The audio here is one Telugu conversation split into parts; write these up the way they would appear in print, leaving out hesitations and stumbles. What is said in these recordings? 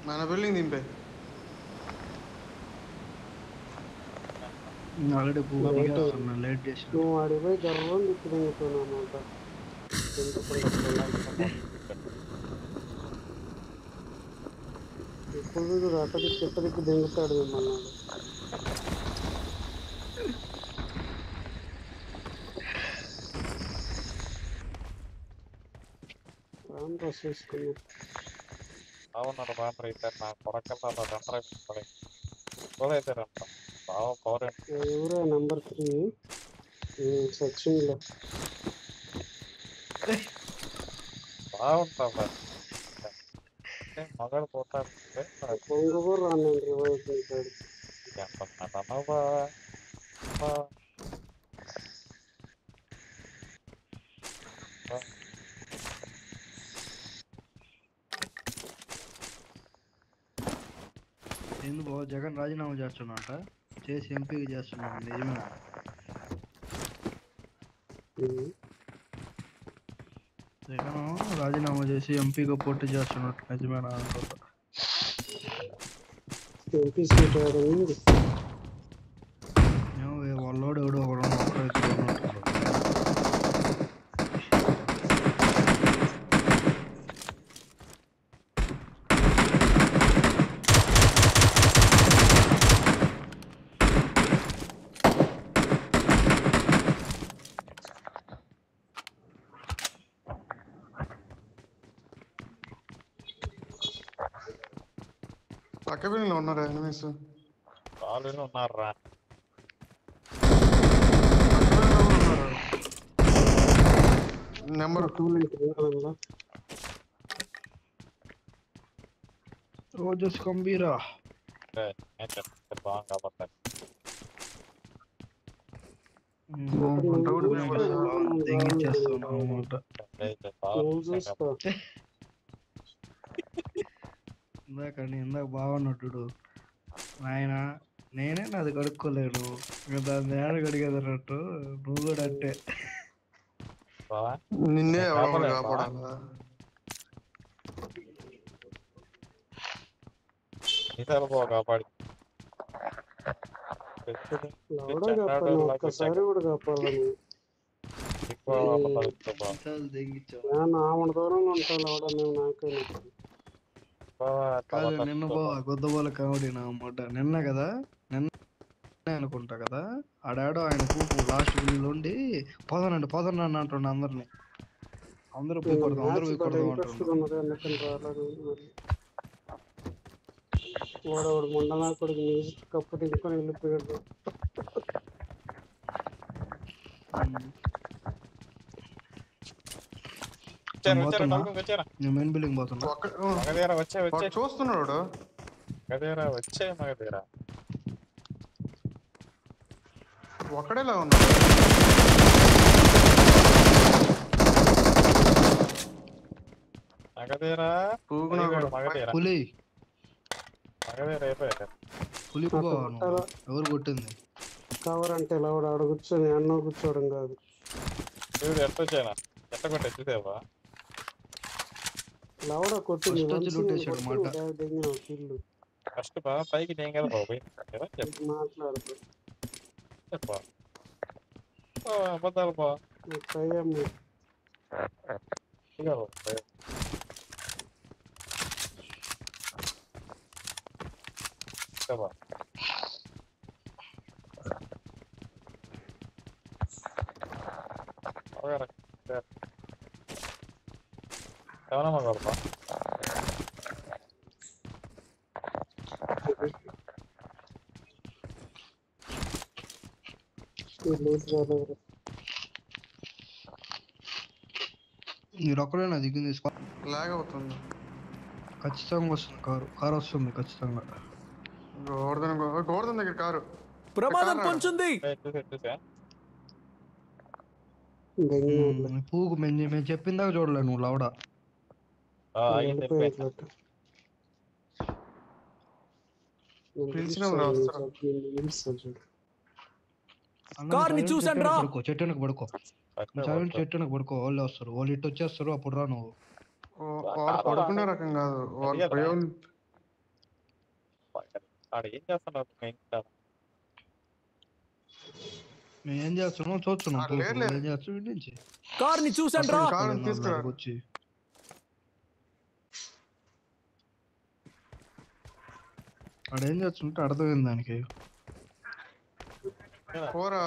మన బిల్డింగ్ దింపే ఆల్రెడీ పూర్తిగా లేట్ చేసిన. నువ్వు అడిగిపోయి గర్వం దిక్కు దింగుతున్నావు అన్నమాట. ఇప్పుడు వీడు అట్ట దిక్కు దింగుతాడు మిమ్మల్ని. డ్రెస్ వేసుకున్నాం. బాగున్నాడు బాగా అయితే నా కొరకల్లా అయితే బాగా పవర్ ఎవరు నంబర్ 3 సెర్చింగ్ లో బాగుంటా మగాడు పోతాడు పొంగు రాను రివైవ్ చేశాడు. ఎందుకు జగన్ రాజీనామా చేస్తున్నట చేసి ఎంపీకి చేస్తున్నాను నిజమేనా? జగన్ రాజీనామా చేసి ఎంపీగా పోటీ చేస్తున్నట్టు నిజమేనా అనుకుంటా. ఎంపీ సీట్ వాళ్ళోడు ఎవడో ఒకడైతే పక్క బిల్డింగ్ లో ఉన్నారా ఎనిమిస్? వాళ్ళు ఉన్నారా? నెంబర్ 2 రోజస్ కంబీరా బాగా కాబట్టి తెంగిచ్చేస్తున్నావు అన్నమాట. ఇందాక బాగున్నట్టు ఆయన నేనే నాది కడుక్కోలేను దాని నేడ కడిగేదన్నట్టు నువ్వు కూడా అంటే నిన్నే ఎవరు కాపాడాలా? కాపాడి ఒక్కసారి కూడా కాపాడాలి. ఆమె దూరంలో ఉంటాను ఆవిడ మేము నాకే కాదు. నిన్న గొద్దబాల కామెడీ నా అన్నమాట. నిన్న కదా అనుకుంటా కదా ఆడాడో ఆయన కూపు లాస్ట్ ఉండి పోదనండి అంటుండ అందరిని. అందరూ పోకూడదు వాడవాడు మొండలా కొడుకు మ్యూజిక్ కప్పు తీసుకొని వెళ్ళిపోయాడు. మెయిన్ బిల్డింగ్ పోతున్నా. చూస్తున్నాడు వచ్చే మగధీరా ఒకడేలా ఉన్నాడు. మగధీరా పులి అయిపోయాడు. పులి ఎవరు కొట్టింది? కవర్ అంటే ఇలా ఆడ కూర్చొని అన్న కూర్చోవడం కాదు. ఎట్టొచ్చానా ఎట్ట కొట్ట చూసేవా లవడ కొట్టింది ఫస్ట్ బాగా పైకి నేను కదా బాబు మాట్లాడుతూ చెప్పా అబద్ధాలు బా ఎవరమ్మా గొప్ప మీరు ఒక్కడైనా దిగింది లాగ్ అవుతుంది. ఖచ్చితంగా వస్తుంది కారు వస్తుంది ఖచ్చితంగా. గోవర్ధన్ దగ్గర కారు ప్రమాదం పొంచుంది. పూకు మేము చెప్పిందాక చూడలే నువ్వు లవడ. చెట్టునికి పడుకో వాళ్ళు వస్తారు. వాళ్ళు ఇటు వచ్చేస్తారు అప్పుడు రా నువ్వు. పడుకునే రకం కాదు వాళ్ళు ఆడ ఏం చేస్తున్నారు ఇంకా? మేము ఏం చేస్తున్నాం చూస్తున్నాం. ఆ, లేదు, లేదు. ఏం చేస్తాం వీడి నుంచి కార్ని చూసాను రా. కారు తీసుకురా. వచ్చి ఆడేం చేస్తుంటే అర్థమైంది దానికి. పోరా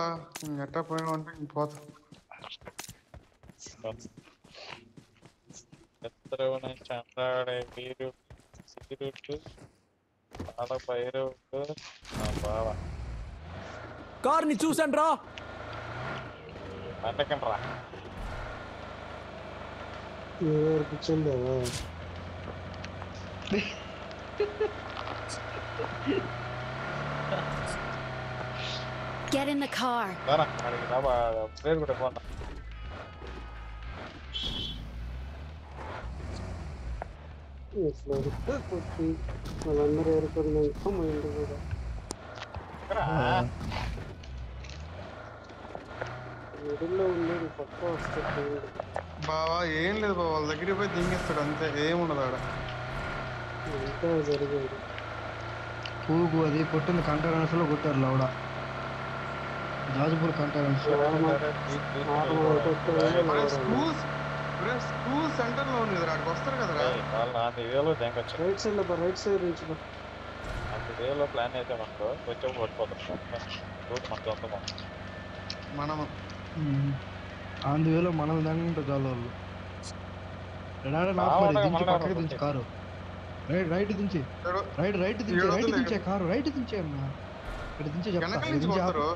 ఎట్టా పోయినావంటే ఇంక పోతా. చంద్రవన చంద్రాడే వీరు సిరుడు ఆడ భైరవుడు నా బావ కార్ని చూసాను రా. అందుకని రా. కూర్చోలేదా? Get in the car. రారా అడిగి రా ప్లేట్ కూడా పోన్నా. కొట్టి వాళ్ళందరూ ఏరుకున్నాక మా ఇంటి కూడా మిడిల్లో ఉండేది పక్క వస్తుంది. బావా ఏం లేదు బావ, వాళ్ళ దగ్గరికి పోయి దింగేస్తాడు అంతే, ఏముండదు ఆడ. అంతా జరిగేది. పూకు అది కొట్టింది కంటైనర్స్ లో కొట్టారు లౌడ. జాజపూర్ కంటైనర్స్. స్కూల్ సెంటర్ లో ఉంది కదా, అక్కడికి వస్తారు కదరా. రైట్ సైడ్ లో రైట్ సైడ్ నుంచి అంత ప్లాన్ అయితే మనకు కొంచెం పడిపోతాం మనం అందువేలో మనం దాని చాలు వాళ్ళు దించి పక్కకి దించి కారు. రైట్ దించి రైట్ దించే కారు. రైట్ దించే అన్న ఇక్కడ దించే వెనకాల నుంచి కొడతారు.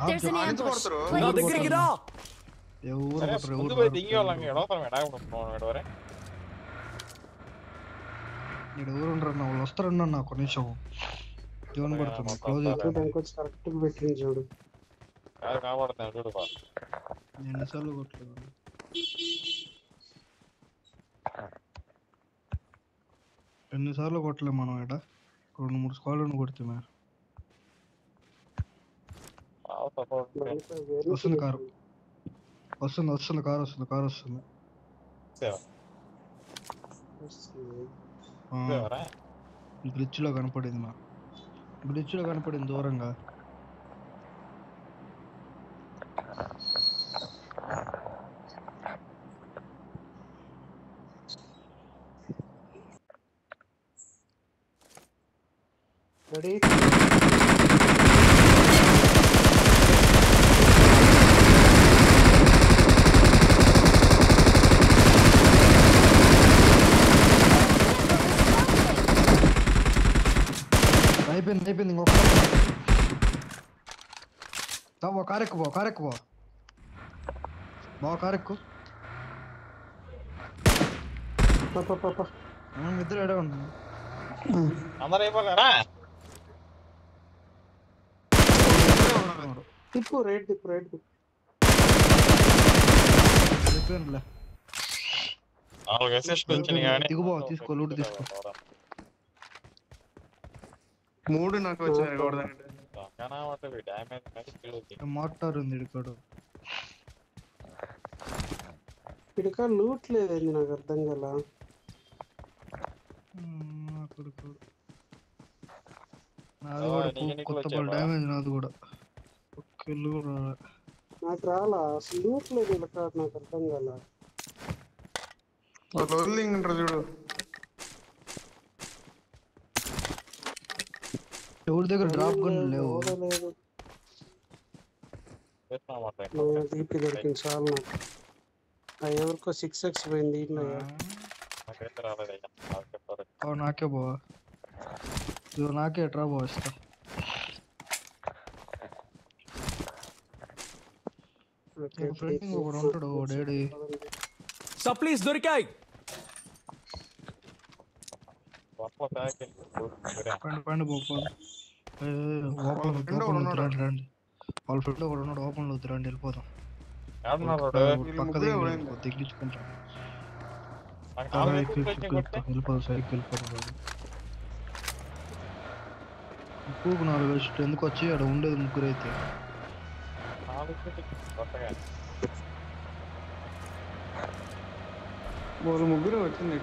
There's an ఆ నుంచి ambush. కొడతారు. నా దగ్గరికి రా. ముందు పోయి దింగి వాళ్ళం ఎవరు ఉండరన్న వాళ్ళు వస్తారన్న ఒక నిమిషం జోన్ పడుతుంది. క్లోజ్ అవుతుంది. కరెక్ట్ పెట్టింది చూడు. కాబడుతున్నాను చూడు బా. ఎన్నిసార్లు కొట్టలేదు. ఎన్నిసార్లు కొట్టలేము మనం ఇక్కడ. 2-3 స్క్వాడ్లను కొడుతున్నా. వస్తుంది కారు. వస్తుంది కారు వస్తుంది. బ్రిడ్జ్ లో కనపడింది దూరంగా. రెడీ అయిపోయింది ఇంకొక కారెక్కు బావ కారెక్కు. ఇద్దరు ఎడే ఉంటుంది. అందరూ అయిపోలేరా? తిప్పు రైట్ అయిపోయిందిలే. దిగుబో తీసుకో లూట్ తీసుకో. 3 నాకు వచ్చాయి. మోటార్ ఉంది ఇక్కడ. ఇక లూట్ లేదండి, నాకు అర్థం కదా. నాది కూడా కొత్త బాల్ డ్యామేజ్. నాది కూడా నాకు రాలా అసలు లూట్ లేదు. ఇలా నాకు అర్థం కదా. చూడు ఎవరి దగ్గర డ్రాప్ గన్ లేవు. దీపి దొరికింది చాలు నాకు. ఎవరికో 6x పోయింది. నాకే బావా, నాకే ఎట్రా బావ ఇస్తా. ఫ్రెండ్ ఒకడు ఉంటాడు డాడీ. సప్లీస్ దొరికాయి. పండు ఓపెన్ రండి. వాళ్ళ ఫ్రెండ్ ఒకడు ఉన్నాడు. ఓపెన్ లో రండి, వెళ్ళిపోతాం. పక్క దగ్గర తెగించుకుంటాం. వెళ్ళిపోతాం సైడ్కి వెళ్ళిపోతాం. పూకు 4 వేస్ట్ ఎందుకు వచ్చి అక్కడ ఉండేది 3 అయితే. వాళ్ళు 3 వచ్చింది.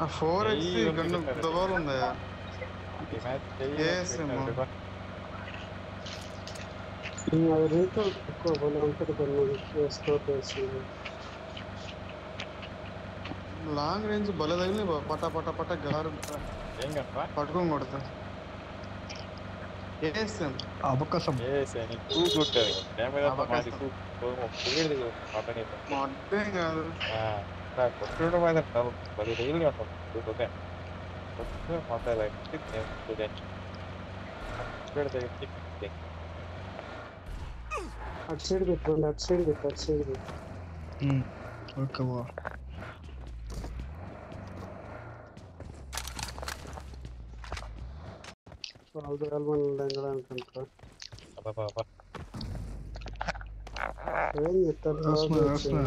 ఆ 4x గన్ను దబాలు ఉందా? ఈ మ్యాచ్ ASM. అది రీకాల్ ఎక్కువ బలం ఉంటుంది కొన్ని స్కోప్ వేసింది. లాంగ్ రేంజ్ బల తగిలి పట పట పట గారు ఏం కనరా పట్టుకొని కొడతా. ASM. అవకాశం నీకు కొట్టారు డ్యామేజ్ అంతా మాది అవకాశం. పోయేది పట్టనీతో మొత్తం కాదు. కొట్టడం మీద 10 డైలీ ఉంటాం చూస్తే మాట్లాడాలి అటు సైడ్ పెట్టుకోండి, అటు సైడ్ పెట్టు, అటు సైడ్ పెట్టు. ఓకే బా. వాళ్ళు మనం లెంగడానికంట ఏం చెప్తారు? వస్తున్నా.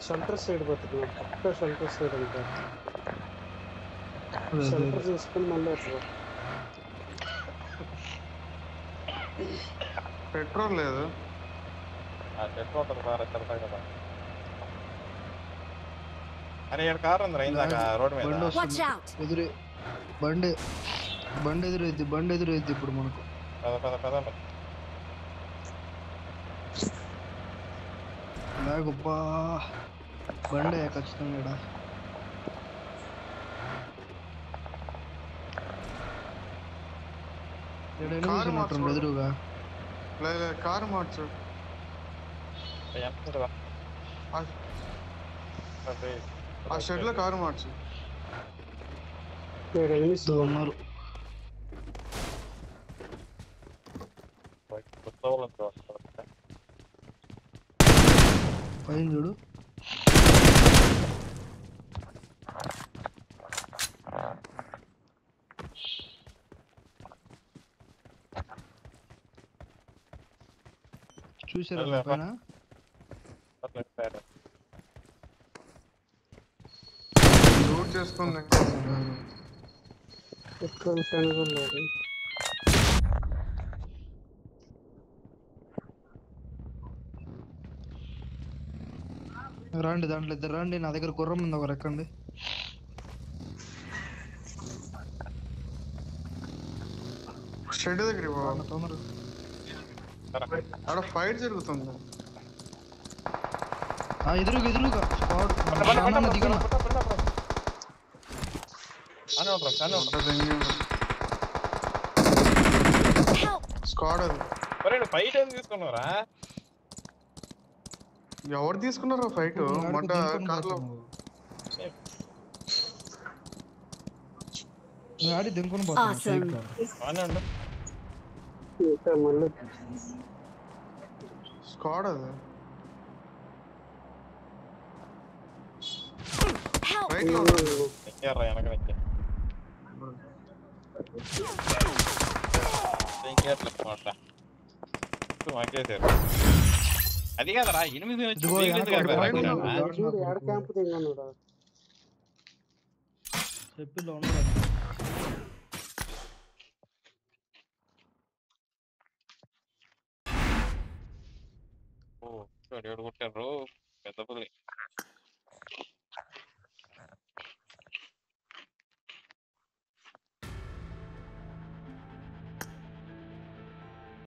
షెల్టర్ సైడ్ బతుకున్నాం, పక్క షెల్టర్ సైడ్ అంతా. షెల్టర్ చేసుకుని మళ్ళీ అట్లా పెట్రోల్ లేదు. చెట్లు ఉంటుంది సార్ చెప్తా కదా. అరే ఇక్కడ కారు ఉంది ఇందాక రోడ్డు మీద. Watch out! బండి ఎదురైద్ది ఇప్పుడు మనకు. పద లేకబ్బా బండే ఖచ్చితంగా ఈడ. కారు మార్చు. ఎదురుగా కారు మార్చు. ఆ షెడ్ లో కారు మార్చు. ఉన్నారు. పైన చూడు. చూసారా పైన? లోడ్ చేసుకుంది. ఎక్కువ టెన్షన్ లేదు. రండి, దాంట్లో ఇద్దరు రండి. నా దగ్గర గుర్రం ఉంది, ఒకరు ఎక్కండి. షెడ్ దగ్గర తొందరగా. ఆడ ఫైట్ జరుగుతుంది. ఎదురుగా స్పాట్ దిగను. స్క్వాడ్ అది. ఫైట్ ఏం తీసుకున్నారా? ఎవరు తీసుకున్నారు ఫైట్? మొట్ట కార్లో ఆడి దింకొని పోతాను. Awesome. మళ్ళీ స్క్వాడ్ అది. Help! రైట్ లో వెనక మాకేసారు. అది కాదరా 8 ఇదిగో వెనక ఒకటి పైన ఉన్నాడు. చూడు ఏడ క్యాంప్ దిగాను. చెప్పిలో ఉన్నాడు. కొట్టారు పెద్ద పులి.